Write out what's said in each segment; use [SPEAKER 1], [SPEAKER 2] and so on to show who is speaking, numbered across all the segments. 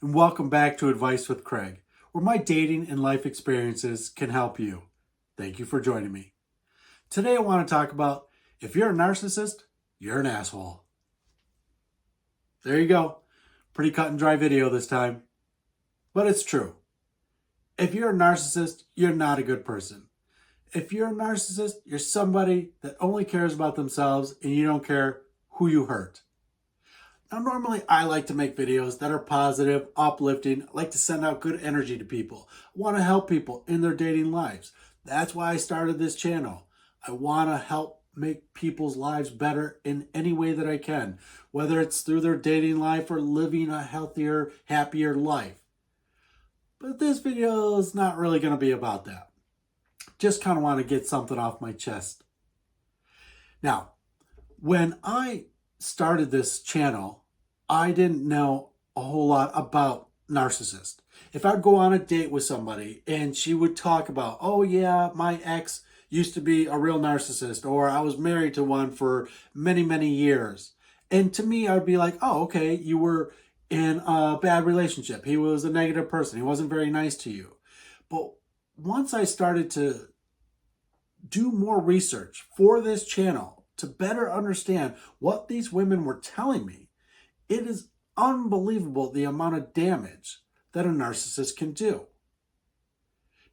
[SPEAKER 1] and welcome back to Advice with Craig, where my dating and life experiences can help you. Thank you for joining me. Today I want to talk about if you're a narcissist, you're an asshole. There you go. Pretty cut and dry video this time, but it's true. If you're a narcissist, you're not a good person. If you're a narcissist, you're somebody that only cares about themselves and you don't care who you hurt. Now, normally I like to make videos that are positive, uplifting. I like to send out good energy to people. I want to help people in their dating lives. That's why I started this channel. I want to help make people's lives better in any way that I can, whether it's through their dating life or living a healthier, happier life. But this video is not really going to be about that. Just kind of want to get something off my chest. Now, when I started this channel, I didn't know a whole lot about narcissists. If I'd go on a date with somebody and she would talk about, oh yeah, my ex used to be a real narcissist, or I was married to one for many, many years. And to me, I'd be like, oh, okay, you were in a bad relationship. He was a negative person. He wasn't very nice to you. But once I started to do more research for this channel to better understand what these women were telling me, it is unbelievable the amount of damage that a narcissist can do.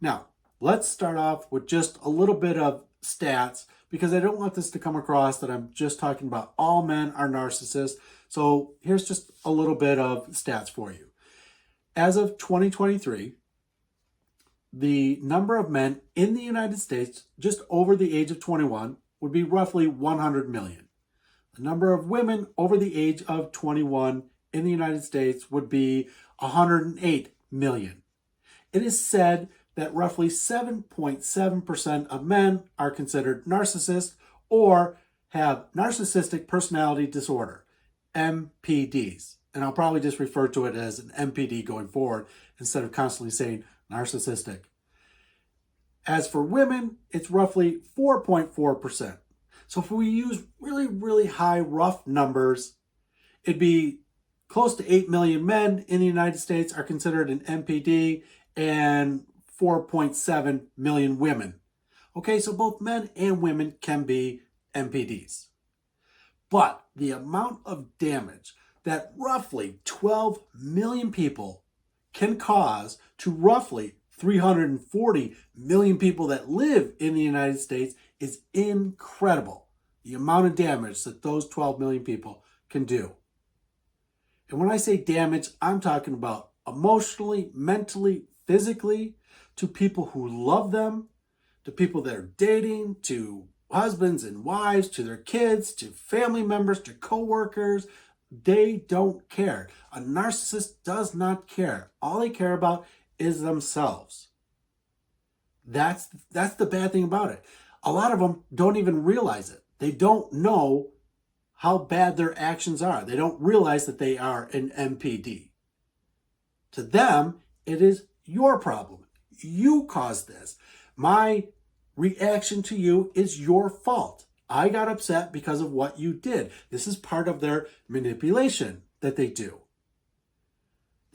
[SPEAKER 1] Now, let's start off with just a little bit of stats, because I don't want this to come across that I'm just talking about all men are narcissists. So here's just a little bit of stats for you. As of 2023, the number of men in the United States just over the age of 21 would be roughly 100 million. The number of women over the age of 21 in the United States would be 108 million. It is said that roughly 7.7% of men are considered narcissists or have narcissistic personality disorder, MPDs. And I'll probably just refer to it as an MPD going forward instead of constantly saying narcissistic. As for women, it's roughly 4.4%. So if we use really, really high, rough numbers, it'd be close to 8 million men in the United States are considered an MPD and 4.7 million women. Okay, so both men and women can be MPDs. But the amount of damage that roughly 12 million people can cause to roughly 340 million people that live in the United States is incredible. The amount of damage that those 12 million people can do. And when I say damage, I'm talking about emotionally, mentally, physically, to people who love them, to people that are dating, to husbands and wives, to their kids, to family members, to coworkers. They don't care. A narcissist does not care. All they care about is themselves. That's the bad thing about it. A lot of them don't even realize it. They don't know how bad their actions are. They don't realize that they are an MPD. To them, it is your problem. You caused this. My reaction to you is your fault. I got upset because of what you did. This is part of their manipulation that they do.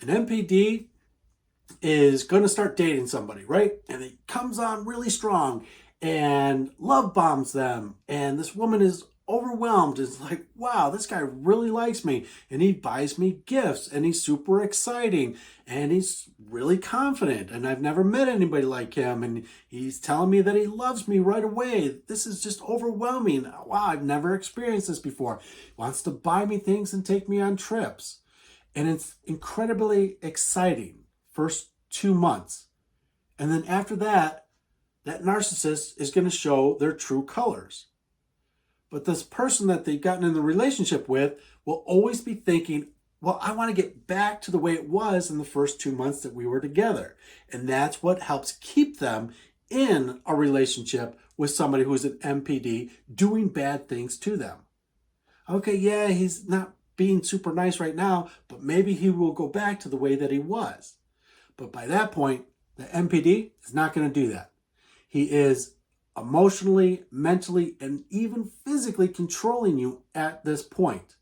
[SPEAKER 1] An MPD is going to start dating somebody, right? And he comes on really strong and love bombs them. And this woman is overwhelmed. It's like, wow, this guy really likes me. And he buys me gifts and he's super exciting and he's really confident. And I've never met anybody like him. And he's telling me that he loves me right away. This is just overwhelming. Wow, I've never experienced this before. He wants to buy me things and take me on trips. And it's incredibly exciting. First 2 months. And then after that, that narcissist is going to show their true colors. But this person that they've gotten in the relationship with will always be thinking, well, I want to get back to the way it was in the first 2 months that we were together. And that's what helps keep them in a relationship with somebody who's an MPD doing bad things to them. Okay, yeah, he's not being super nice right now, but maybe he will go back to the way that he was. But by that point, the MPD is not going to do that. He is emotionally, mentally, and even physically controlling you at this point.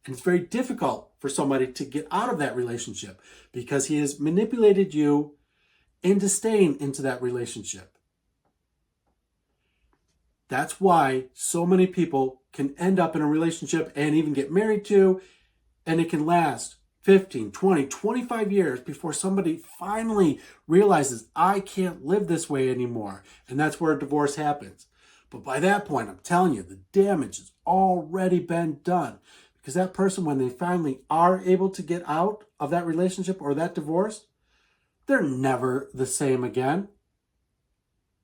[SPEAKER 1] And it's very difficult for somebody to get out of that relationship because he has manipulated you into staying into that relationship. That's why so many people can end up in a relationship and even get married to, and it can last 15, 20, 25 years before somebody finally realizes, I can't live this way anymore. And that's where a divorce happens. But by that point, I'm telling you, the damage has already been done. Because that person, when they finally are able to get out of that relationship or that divorce, they're never the same again.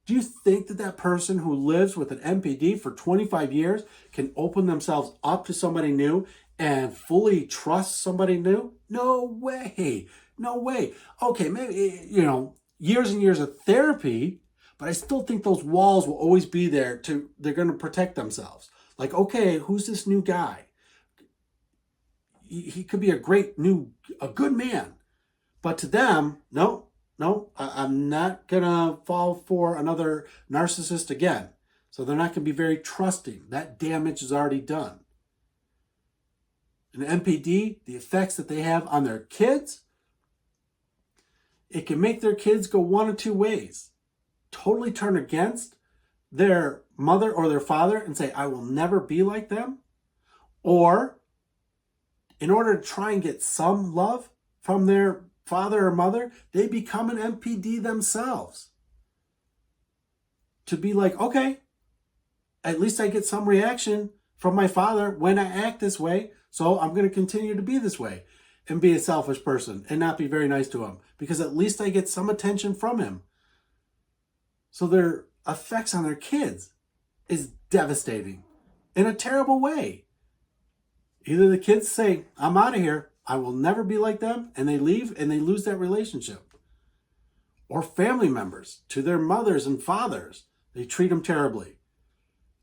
[SPEAKER 1] Do you think that that person who lives with an MPD for 25 years can open themselves up to somebody new and fully trust somebody new? No way. No way. Okay, maybe, years and years of therapy, but I still think those walls will always be there they're going to protect themselves. Like, okay, who's this new guy? He could be a good man. But to them, no, I'm not going to fall for another narcissist again. So they're not going to be very trusting. That damage is already done. An MPD, the effects that they have on their kids, it can make their kids go one of two ways. Totally turn against their mother or their father and say, I will never be like them. Or in order to try and get some love from their father or mother, they become an MPD themselves. To be like, okay, at least I get some reaction from my father when I act this way, so I'm going to continue to be this way and be a selfish person and not be very nice to him because at least I get some attention from him. So their effects on their kids is devastating in a terrible way. Either the kids say, I'm out of here, I will never be like them, and they leave and they lose that relationship. Or family members, to their mothers and fathers, they treat them terribly.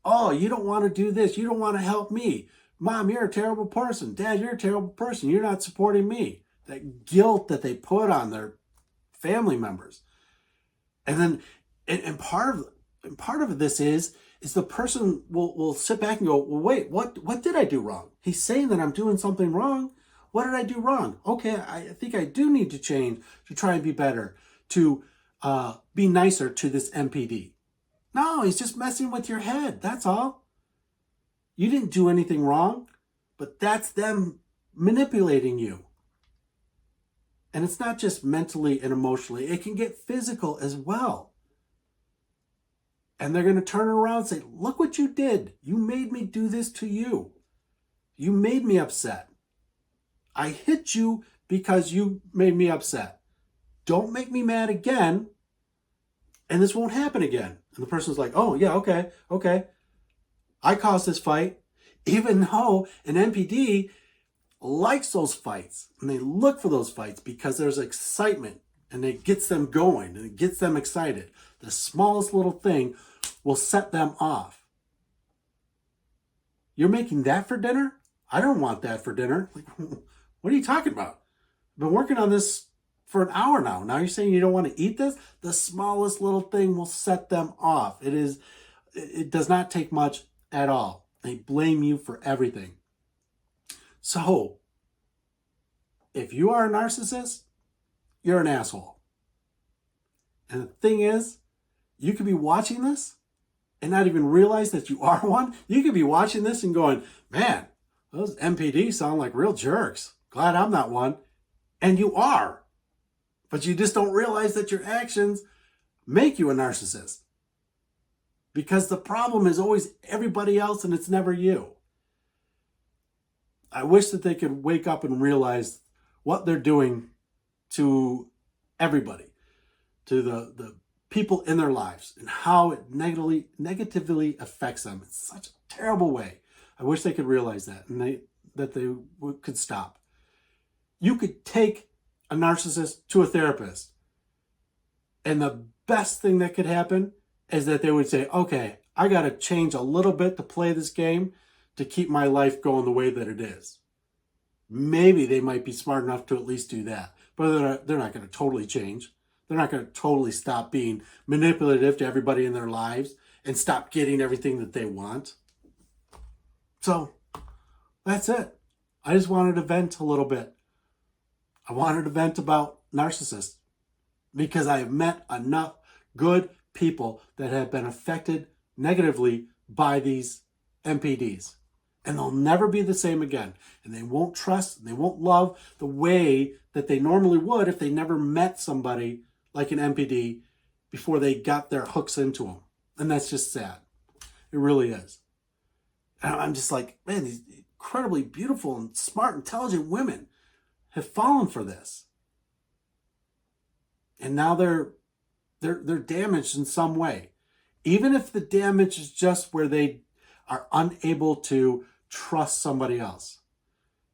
[SPEAKER 1] Oh, you don't want to do this. You don't want to help me. Mom, you're a terrible person. Dad, you're a terrible person. You're not supporting me. That guilt that they put on their family members. And then, and part of this is the person will sit back and go, well, wait, what did I do wrong? He's saying that I'm doing something wrong. What did I do wrong? Okay, I think I do need to change to try and be better, to be nicer to this MPD. No, he's just messing with your head. That's all. You didn't do anything wrong, but that's them manipulating you. And it's not just mentally and emotionally. It can get physical as well. And they're going to turn around and say, look what you did. You made me do this to you. You made me upset. I hit you because you made me upset. Don't make me mad again, and this won't happen again. And the person's like, oh, yeah, okay. I caused this fight, even though an MPD likes those fights, and they look for those fights because there's excitement, and it gets them going, and it gets them excited. The smallest little thing will set them off. You're making that for dinner? I don't want that for dinner. Like, what are you talking about? I've been working on this for an hour now. Now you're saying you don't want to eat this? The smallest little thing will set them off. It does not take much at all. They blame you for everything. So, if you are a narcissist, you're an asshole. And the thing is, you could be watching this and not even realize that you are one. You could be watching this and going, man, those MPDs sound like real jerks. Glad I'm not one. And you are. But you just don't realize that your actions make you a narcissist. Because the problem is always everybody else and it's never you. I wish that they could wake up and realize what they're doing to everybody, to the people in their lives, and how it negatively affects them in such a terrible way. I wish they could realize that and they could stop. You could take a narcissist to a therapist, and the best thing that could happen is that they would say, okay, I got to change a little bit to play this game to keep my life going the way that it is. Maybe they might be smart enough to at least do that, but they're not going to totally change. They're not going to totally stop being manipulative to everybody in their lives and stop getting everything that they want. So that's it. I just wanted to vent a little bit. I wanted to vent about narcissists because I have met enough good people that have been affected negatively by these NPDs. And they'll never be the same again. And they won't trust, and they won't love the way that they normally would if they never met somebody like an NPD before they got their hooks into them. And that's just sad. It really is. And I'm just like, man, these incredibly beautiful and smart, intelligent women have fallen for this. And now they're damaged in some way. Even if the damage is just where they are unable to trust somebody else.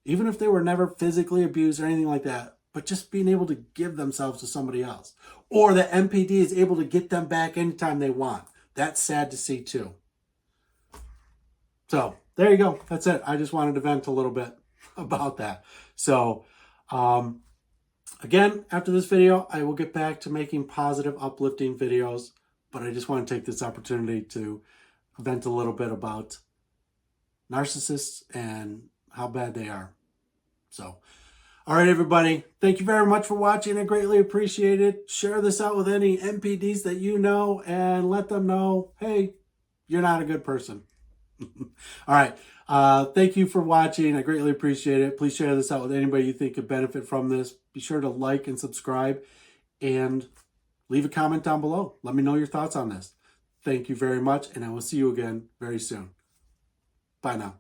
[SPEAKER 1] Even if they were never physically abused or anything like that, but just being able to give themselves to somebody else. Or the MPD is able to get them back anytime they want. That's sad to see too. So there you go. That's it. I just wanted to vent a little bit about that. So again, after this video, I will get back to making positive, uplifting videos. But I just want to take this opportunity to vent a little bit about narcissists and how bad they are. So, all right, everybody. Thank you very much for watching. I greatly appreciate it. Share this out with any NPDs that you know and let them know, hey, you're not a good person. All right. Thank you for watching. I greatly appreciate it. Please share this out with anybody you think could benefit from this. Be sure to like and subscribe and leave a comment down below. Let me know your thoughts on this. Thank you very much, and I will see you again very soon. Bye now.